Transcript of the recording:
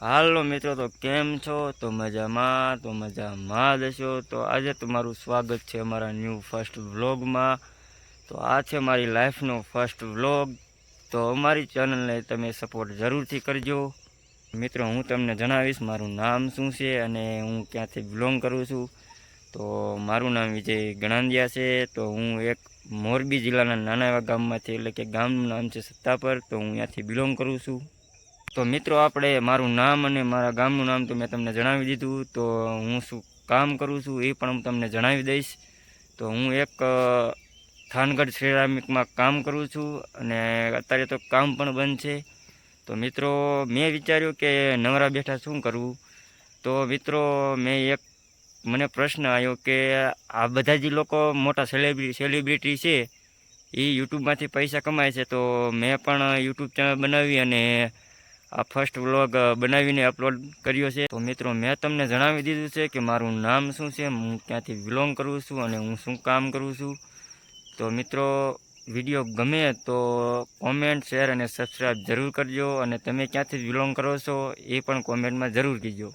હાલો મિત્રો, તો કેમ છો? તો મજામાં દેશો. તો આજે તમારું સ્વાગત છે અમારા ન્યૂ ફર્સ્ટ વ્લોગમાં. તો આ છે મારી લાઈફનો ફર્સ્ટ વ્લોગ. તો અમારી ચેનલને તમે સપોર્ટ જરૂરથી કરજો. મિત્રો, હું તમને જણાવીશ મારું નામ શું છે અને હું ક્યાંથી બિલોંગ કરું છું. તો મારું નામ વિજય ગણાંદિયા છે. તો હું એક મોરબી જિલ્લાના નાના એવા ગામમાંથી, એટલે કે ગામનું નામ છે સત્તાપર. તો હું ત્યાંથી બિલોંગ કરું છું. તો મિત્રો, આપણે મારું નામ અને મારા ગામનું નામ તો મેં તમને જણાવી દીધું. તો હું શું કામ કરું છું એ પણ હું તમને જણાવી દઈશ. તો હું એક થાનગઢ સિરામિકમાં કામ કરું છું અને અત્યારે તો કામ પણ બંધ છે. તો મિત્રો, મેં વિચાર્યું કે નવરા બેઠા શું કરવું. તો મિત્રો, મને પ્રશ્ન આવ્યો કે આ બધા જે લોકો મોટા સેલિબ્રિટી છે એ યુટ્યુબમાંથી પૈસા કમાય છે. તો મેં પણ યુટ્યુબ ચેનલ બનાવી અને આ ફર્સ્ટ વ્લોગ બનાવીને અપલોડ કર્યો છે. તો મિત્રો, મેં તમને જણાવી દીધું છે કે મારું નામ શું છે, હું ક્યાંથી બિલોંગ કરું છું અને હું શું કામ કરું છું. તો મિત્રો, વિડીયો ગમે તો કોમેન્ટ, શેર અને સબસ્ક્રાઈબ જરૂર કરજો. અને તમે ક્યાંથી બિલોંગ કરો છો એ પણ કોમેન્ટમાં જરૂર કહેજો.